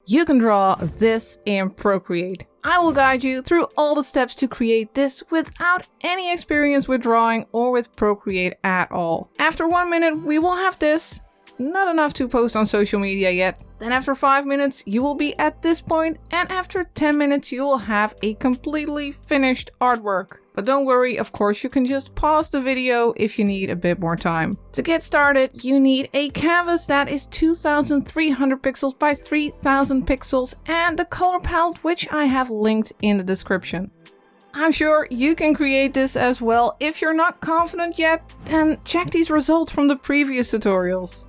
you can draw this in Procreate. I will guide you through all the steps to create this without any experience with drawing or with Procreate at all. After 1 minute, we will have this. Not enough to post on social media yet. Then after 5 minutes, you will be at this point, and after 10 minutes, you will have a completely finished artwork. But don't worry, of course, you can just pause the video if you need a bit more time. To get started, you need a canvas that is 2300 pixels by 3000 pixels and the color palette, which I have linked in the description. I'm sure you can create this as well. If you're not confident yet, then check these results from the previous tutorials.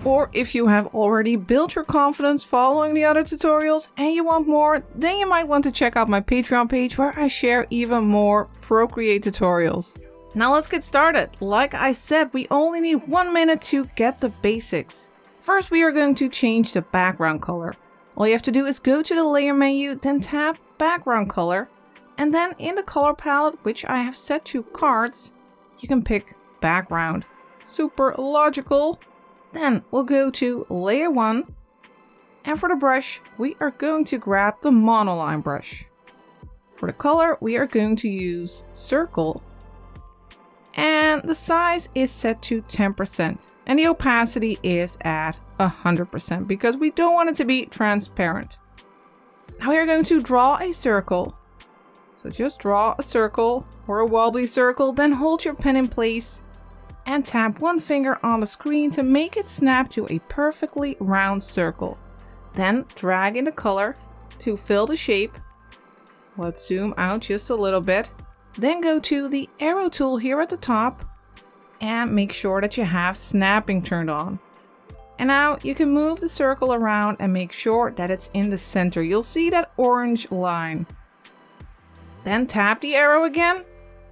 Or if you have already built your confidence following the other tutorials and you want more, then you might want to check out my Patreon page where I share even more Procreate tutorials. Now let's get started. Like I said, we only need 1 minute to get the basics. First, we are going to change the background color. All you have to do is go to the layer menu, then tap background color. And then in the color palette, which I have set to cards, you can pick background. Super logical. Then we'll go to layer 1, and for the brush, we are going to grab the monoline brush. For the color, we are going to use circle, and the size is set to 10%, and the opacity is at 100% because we don't want it to be transparent. Now we are going to draw a circle. So just draw a circle or a wobbly circle, then hold your pen in place and tap one finger on the screen to make it snap to a perfectly round circle. Then drag in the color to fill the shape. Let's zoom out just a little bit. Then go to the arrow tool here at the top and make sure that you have snapping turned on. And now you can move the circle around and make sure that it's in the center. You'll see that orange line. Then tap the arrow again.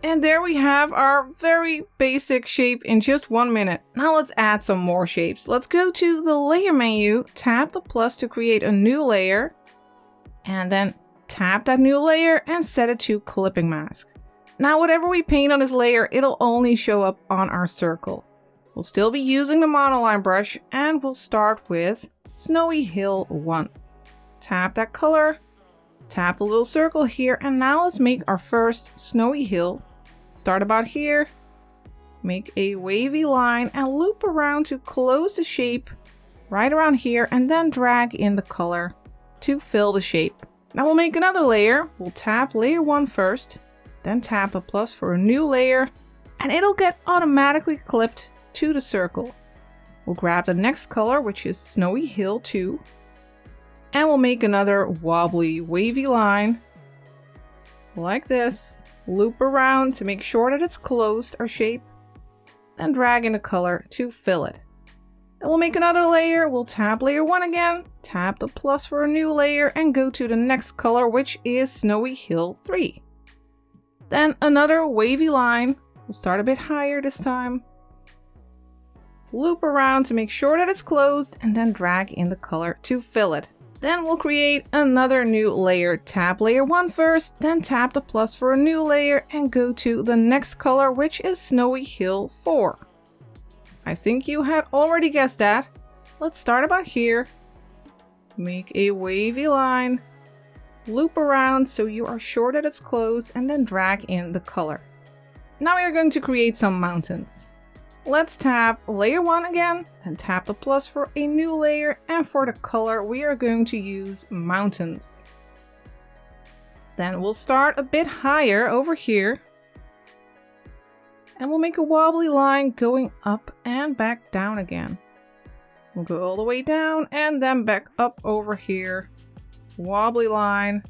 And there we have our very basic shape in just 1 minute. Now let's add some more shapes. Let's go to the layer menu, tap the plus to create a new layer, and then tap that new layer and set it to clipping mask. Now whatever we paint on this layer, it'll only show up on our circle. We'll still be using the monoline brush and we'll start with Snowy Hill 1. Tap that color, tap the little circle here, and now let's make our first snowy hill. Start about here, make a wavy line and loop around to close the shape right around here, and then drag in the color to fill the shape. Now we'll make another layer. We'll tap layer 1 first, then tap the plus for a new layer, and it'll get automatically clipped to the circle. We'll grab the next color, which is Snowy Hill 2, and we'll make another wobbly wavy line like this. Loop around to make sure that it's closed, our shape, then drag in the color to fill it. And we'll make another layer. We'll tap layer 1 again, tap the plus for a new layer, and go to the next color, which is Snowy Hill 3. Then another wavy line. We'll start a bit higher this time. Loop around to make sure that it's closed, and then drag in the color to fill it. Then we'll create another new layer. Tap layer 1 first, then tap the plus for a new layer and go to the next color, which is Snowy Hill 4. I think you had already guessed that. Let's start about here. Make a wavy line, loop around so you are sure that it's closed, and then drag in the color. Now we are going to create some mountains. Let's tap layer 1 again, and tap the plus for a new layer, and for the color we are going to use mountains. Then we'll start a bit higher over here, and we'll make a wobbly line going up and back down again. We'll go all the way down and then back up over here, wobbly line,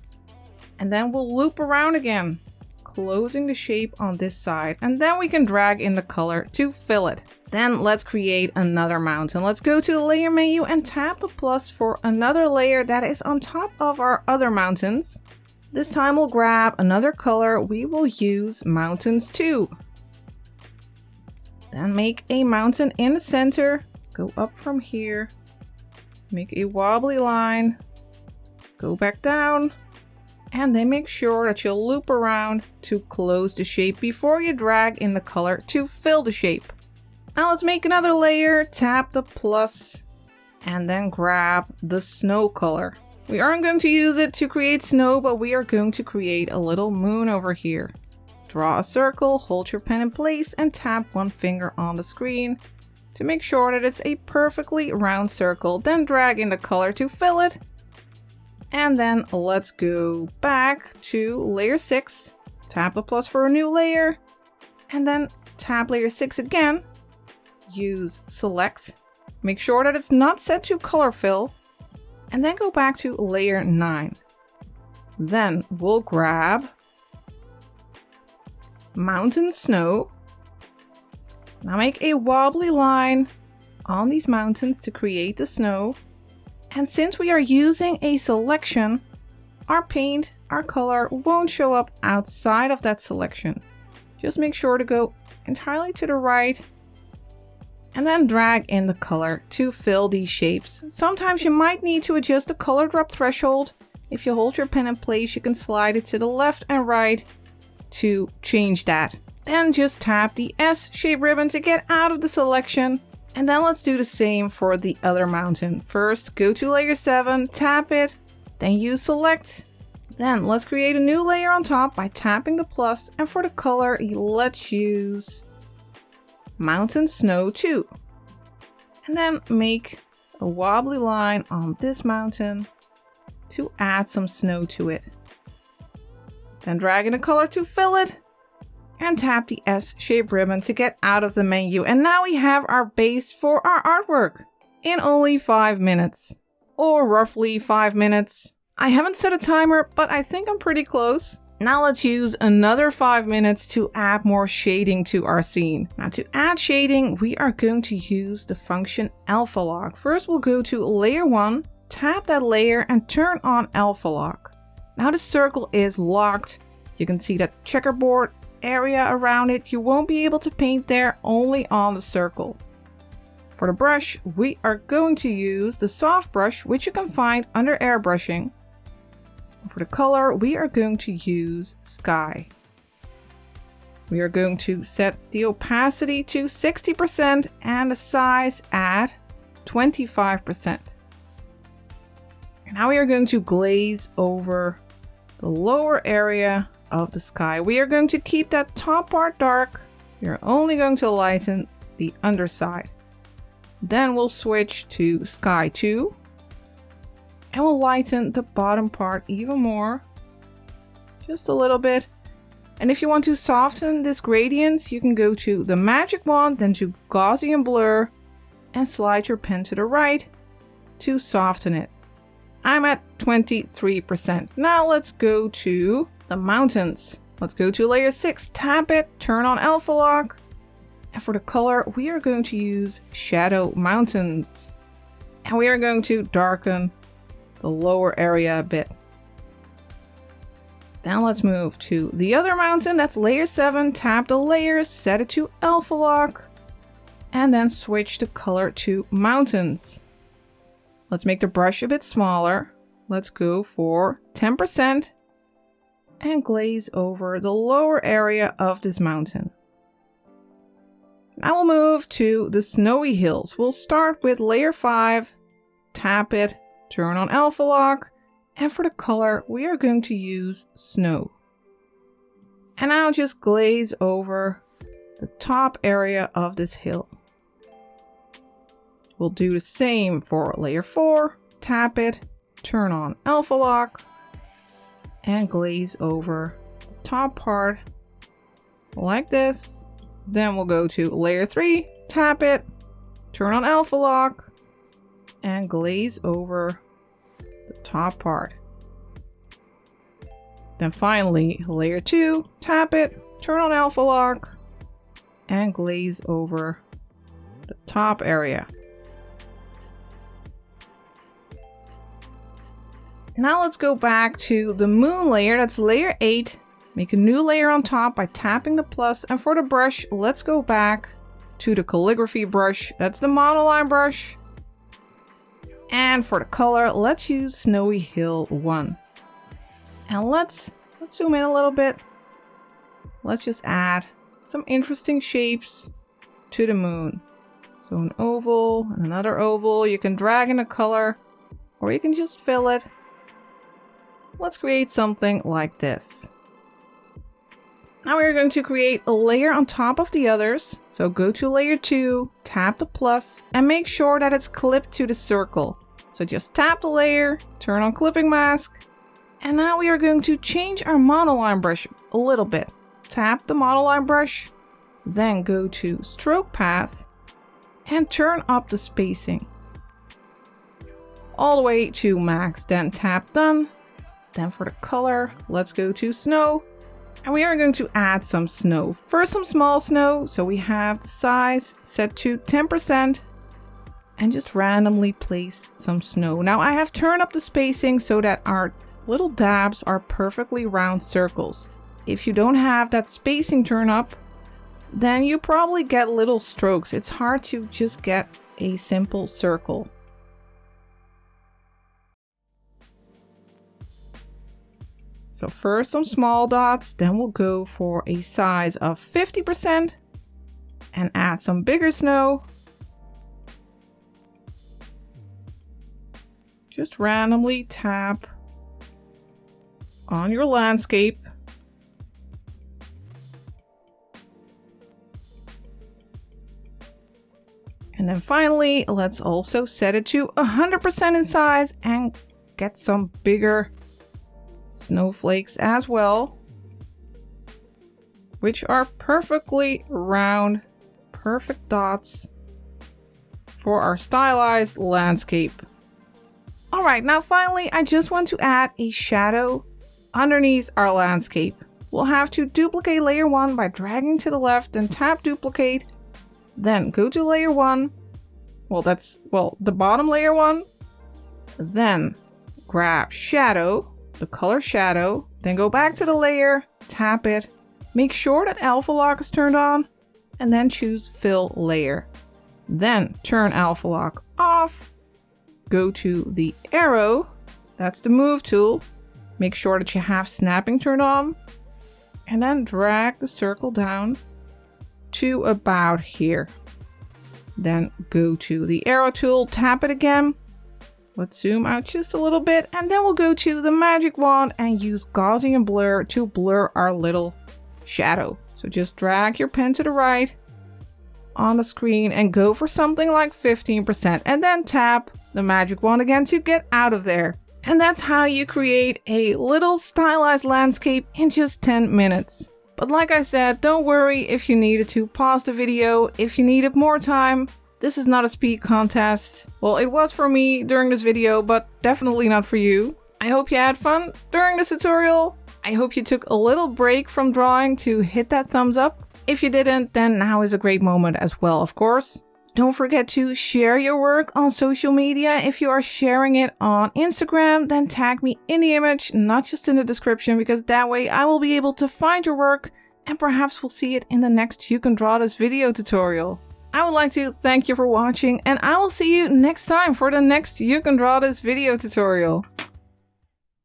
and then we'll loop around again, closing the shape on this side, and then we can drag in the color to fill it. Then let's create another mountain. Let's go to the layer menu and tap the plus for another layer that is on top of our other mountains. This time we'll grab another color. We will use mountains 2. Then make a mountain in the center, go up from here, make a wobbly line, go back down, and then make sure that you loop around to close the shape before you drag in the color to fill the shape. Now let's make another layer, tap the plus, and then grab the snow color. We aren't going to use it to create snow, but we are going to create a little moon over here. Draw a circle, hold your pen in place, and tap one finger on the screen to make sure that it's a perfectly round circle. Then drag in the color to fill it. And then let's go back to layer 6. Tap the plus for a new layer. And then tap layer 6 again. Use select. Make sure that it's not set to color fill. And then go back to layer 9. Then we'll grab mountain snow. Now make a wobbly line on these mountains to create the snow. And since we are using a selection, our paint, our color won't show up outside of that selection. Just make sure to go entirely to the right and then drag in the color to fill these shapes. Sometimes you might need to adjust the color drop threshold. If you hold your pen in place, you can slide it to the left and right to change that. Then just tap the S shape ribbon to get out of the selection. And then let's do the same for the other mountain. First, go to layer 7, tap it, then use select. Then let's create a new layer on top by tapping the plus, and for the color, let's use Mountain Snow 2. And then make a wobbly line on this mountain to add some snow to it. Then drag in a color to fill it and tap the S shape ribbon to get out of the menu. And now we have our base for our artwork in only 5 minutes, or roughly 5 minutes. I haven't set a timer, but I think I'm pretty close. Now let's use another 5 minutes to add more shading to our scene. Now to add shading, we are going to use the function alpha lock. First we'll go to layer 1, tap that layer and turn on alpha lock. Now the circle is locked. You can see that checkerboard area around it. You won't be able to paint there, only on the circle. For the brush, we are going to use the soft brush, which you can find under airbrushing. For the color, we are going to use Sky. We are going to set the opacity to 60% and the size at 25%. And now we are going to glaze over the lower area of the sky. We are going to keep that top part dark. We are only going to lighten the underside. Then we'll switch to Sky 2. And we'll lighten the bottom part even more. Just a little bit. And if you want to soften this gradient, you can go to the magic wand, then to Gaussian blur, and slide your pen to the right to soften it. I'm at 23%. Now let's go to the mountains. Let's go to layer 6, tap it, turn on alpha lock. And for the color, we are going to use Shadow Mountains. And we are going to darken the lower area a bit. Then let's move to the other mountain. That's layer 7. Tap the layers, set it to alpha lock, and then switch the color to mountains. Let's make the brush a bit smaller. Let's go for 10% and glaze over the lower area of this mountain. Now we'll move to the snowy hills. We'll start with layer 5, tap it, turn on alpha lock, and for the color, we are going to use snow. And I'll just glaze over the top area of this hill. We'll do the same for layer 4, tap it, turn on alpha lock, and glaze over the top part like this. Then we'll go to layer 3, tap it, turn on alpha lock, and glaze over the top part. Then finally, layer 2, tap it, turn on alpha lock, and glaze over the top area. Now let's go back to the moon layer. That's layer 8. Make a new layer on top by tapping the plus, and for the brush, let's go back to the calligraphy brush. That's the monoline brush. And for the color, let's use Snowy Hill 1. And let's zoom in a little bit. Let's just add some interesting shapes to the moon. So an oval and another oval. You can drag in a color, or you can just fill it. let's create something like this. Now we're going to create a layer on top of the others. So go to layer 2, tap the plus, and make sure that it's clipped to the circle. So just tap the layer, turn on clipping mask, and now we are going to change our monoline brush a little bit. Tap the monoline brush, then go to stroke path, and turn up the spacing all the way to max. Then tap done. Then for the color, let's go to snow. And we are going to add some snow. First, some small snow. So we have the size set to 10%. And just randomly place some snow. Now I have turned up the spacing so that our little dabs are perfectly round circles. If you don't have that spacing turned up, then you probably get little strokes. It's hard to just get a simple circle. So first some small dots, then we'll go for a size of 50% and add some bigger snow. Just randomly tap on your landscape. And then finally, let's also set it to 100% in size and get some bigger snowflakes as well, which are perfectly round, perfect dots for our stylized landscape. All right, now finally, I just want to add a shadow underneath our landscape. We'll have to duplicate layer 1 by dragging to the left and tap duplicate. Then go to layer 1. The bottom layer 1. Then grab shadow, the color shadow, then go back to the layer, tap it, make sure that alpha lock is turned on, and then choose fill layer. Then turn alpha lock off, go to the arrow, that's the move tool, make sure that you have snapping turned on, and then drag the circle down to about here. Then go to the arrow tool, tap it again. Let's zoom out just a little bit, and then we'll go to the magic wand and use Gaussian blur to blur our little shadow. So just drag your pen to the right on the screen and go for something like 15%, and then tap the magic wand again to get out of there. And that's how you create a little stylized landscape in just 10 minutes. But like I said, don't worry if you needed to pause the video, if you needed more time. This is not a speed contest. Well, it was for me during this video, but definitely not for you. I hope you had fun during this tutorial. I hope you took a little break from drawing to hit that thumbs up. If you didn't, then now is a great moment as well, of course. Don't forget to share your work on social media. If you are sharing it on Instagram, then tag me in the image, not just in the description, because that way I will be able to find your work and perhaps we'll see it in the next You Can Draw This video tutorial. I would like to thank you for watching, and I will see you next time for the next You Can Draw This video tutorial.